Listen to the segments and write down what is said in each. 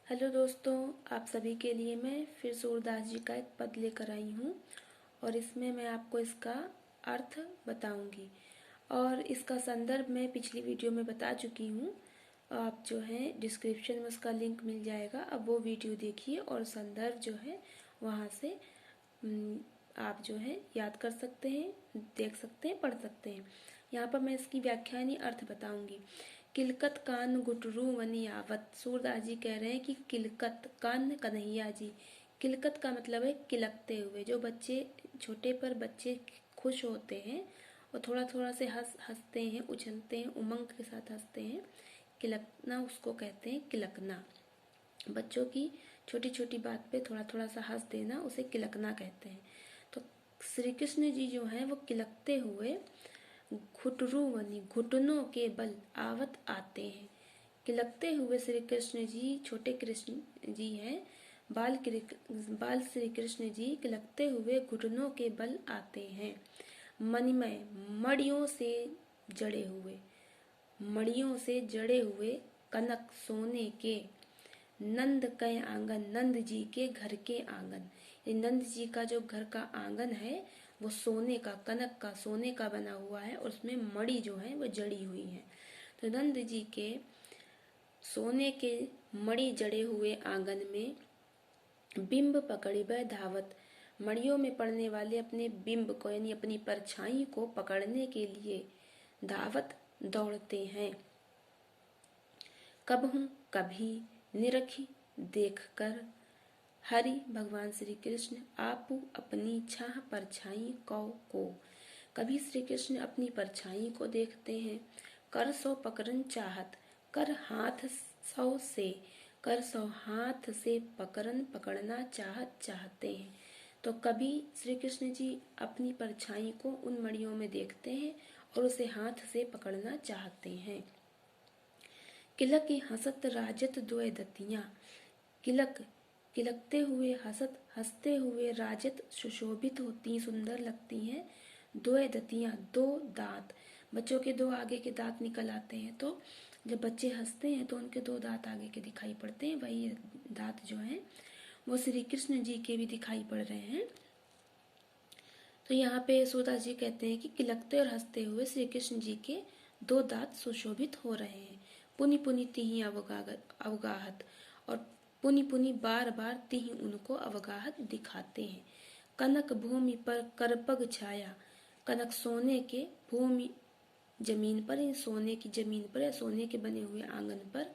Hello दोस्तों, आप सभी के लिए मैं फिर सूरदास जी का एक पद लेकर आई हूँ और इसमें मैं आपको इसका अर्थ बताऊंगी। और इसका संदर्भ मैं पिछली वीडियो में बता चुकी हूँ। आप जो है डिस्क्रिप्शन में उसका लिंक मिल जाएगा। अब वो वीडियो देखिए और संदर्भ जो है वहाँ से आप जो है याद कर सकते हैं, देख सकते हैं, पढ़ सकते हैं। यहाँ पर मैं इसकी व्याख्यानी अर्थ बताऊंगी। किलकत कान गुटरू वनी आवत। सूरदास जी कह रहे हैं कि किलकत कान कन्हैया जी। किलकत का मतलब है किलकते हुए। जो बच्चे छोटे पर बच्चे खुश होते हैं और थोड़ा थोड़ा से हंसते हैं, उछलते हैं, उमंग के साथ हंसते हैं, किलकना उसको कहते हैं किलकना। बच्चों की छोटी छोटी बात पे थोड़ा थोड़ा सा हंस देना उसे किलकना कहते हैं। तो श्री कृष्ण जी जो हैं वो किलकते हुए घुटरू बनी घुटनों के बल आवत आते हैं। किलकते हुए श्री कृष्ण जी, छोटे कृष्ण जी हैं, बाल श्री कृष्ण जी किलकते हुए घुटनों के बल आते हैं। मणिमय मड़ियों से जड़े हुए, मड़ियों से जड़े हुए कनक सोने के, नंद के आंगन, नंद जी के घर के आंगन। ये नंद जी का जो घर का आंगन है वो सोने का, कनक का, सोने का बना हुआ है और उसमें मणि जो है वो जड़ी हुई है। तो नंद जी के सोने के मणि जड़े हुए आंगन में बिंब पकड़ी व धावत, मड़ियों में पड़ने वाले अपने बिंब को यानी अपनी परछाई को पकड़ने के लिए धावत दौड़ते हैं। कबहू कभी निरखी देखकर हरि भगवान श्री कृष्ण आपू अपनी छाह परछाई को। कभी श्री कृष्ण अपनी परछाई को देखते हैं। कर सो पकड़न चाहत, कर हाथ सौ से, कर सो हाथ से पकड़न पकड़ना चाहते हैं। तो कभी श्री कृष्ण जी अपनी परछाई को उन मड़ियों में देखते हैं और उसे हाथ से पकड़ना चाहते हैं। किलक हसत राजत दुए दतियां। किलक किलकते हुए, हसत हंसते हुए, राजत सुशोभित होती, सुंदर लगती हैं। दुए दतियां दो दांत, बच्चों के दो आगे के दांत निकल आते हैं। तो जब बच्चे हंसते हैं तो उनके दो दांत आगे के दिखाई पड़ते हैं। वही दांत जो हैं वो श्री कृष्ण जी के भी दिखाई पड़ रहे हैं। तो यहाँ पे सूरदास जी कहते हैं कि किलकते और हंसते हुए श्री कृष्ण जी के दो दांत सुशोभित हो रहे हैं। पुनि पुनि तिहि अवगाहत, और पुनि पुनि बार बार तिहि उनको अवगाहत दिखाते हैं। कनक भूमि पर करपग छाया, कनक सोने के, भूमि जमीन पर, सोने की जमीन पर या सोने के बने हुए आंगन पर,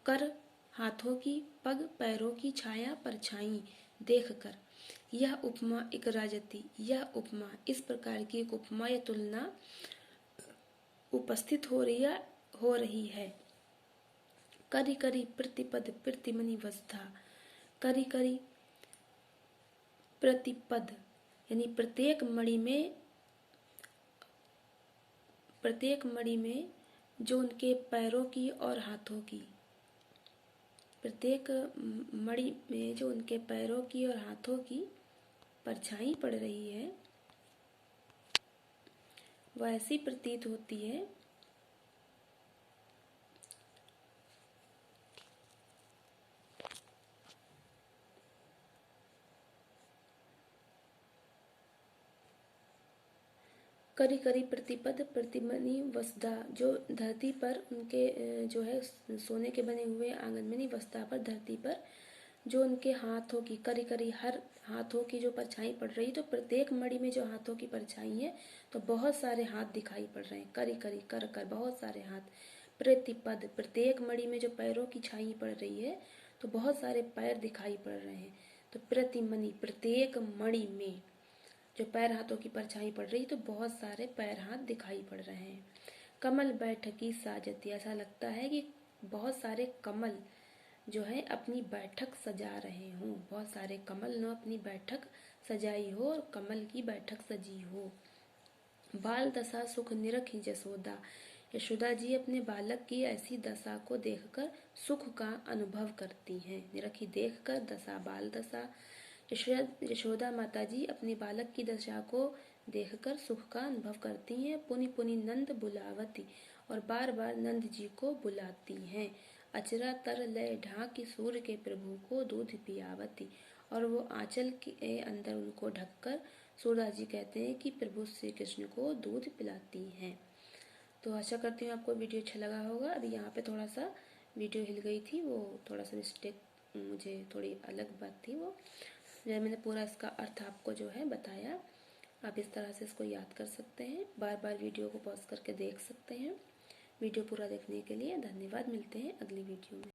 कर हाथों की, पग पैरों की, छाया परछाई देखकर। यह उपमा एक राजती, यह उपमा इस प्रकार की एक उपमा या तुलना उपस्थित हो रही है। करी करी प्रतिपद प्रतिमनि वस्ता, करी करी प्रतिपद यानी प्रत्येक मणि में जो उनके पैरों की और हाथों की, प्रत्येक मणि में जो उनके पैरों की और हाथों की परछाई पड़ रही है वह ऐसी प्रतीत होती है करी करी प्रतिपद प्रतिमनि वसदा, जो धरती पर उनके जो है सोने के बने हुए आंगन में नहीं, वसदा पर धरती पर जो उनके हाथों की, करी करी हर हाथों की जो परछाई पड़ रही, तो प्रत्येक मणि में जो हाथों की परछाई है तो बहुत सारे हाथ दिखाई पड़ रहे हैं। करी करी कर कर बहुत सारे हाथ, प्रतिपद प्रत्येक मणि में जो पैरों की छाई पड़ रही है तो बहुत सारे पैर दिखाई पड़ रहे हैं। तो प्रतिमनि प्रत्येक मणि में जो पैर हाथों की परछाई पड़ रही तो बहुत सारे पैर हाथ दिखाई पड़ रहे हैं। कमल बैठकी साजती, ऐसा लगता है कि बहुत सारे कमल जो है अपनी बैठक सजा रहे हों, बहुत सारे कमल ने अपनी बैठक सजाई हो और कमल की बैठक सजी हो। बाल दशा सुख निरखी जसोदा, यशोदा जी अपने बालक की ऐसी दशा को देखकर सुख का अनुभव करती हैं। निरखी देखकर, दशा बाल दशा, यशोदा माता जी अपने बालक की दशा को देखकर सुख का अनुभव करती हैं। पुनि पुनि नंद बुलावती, और बार बार नंद जी को बुलाती हैं। अचरा तर लय ढाकी सूर्य के प्रभु को दूध पियावती। और वो आंचल के अंदर उनको ढककर सूरदास जी कहते हैं कि प्रभु श्री कृष्ण को दूध पिलाती हैं। तो आशा करती हूँ आपको वीडियो अच्छा लगा होगा। अभी यहाँ पे थोड़ा सा वीडियो हिल गई थी, वो थोड़ा सा मिस्टेक, मुझे थोड़ी अलग बात थी वो। मैंने पूरा इसका अर्थ आपको जो है बताया। आप इस तरह से इसको याद कर सकते हैं, बार बार वीडियो को पॉज करके देख सकते हैं। वीडियो पूरा देखने के लिए धन्यवाद। मिलते हैं अगली वीडियो में।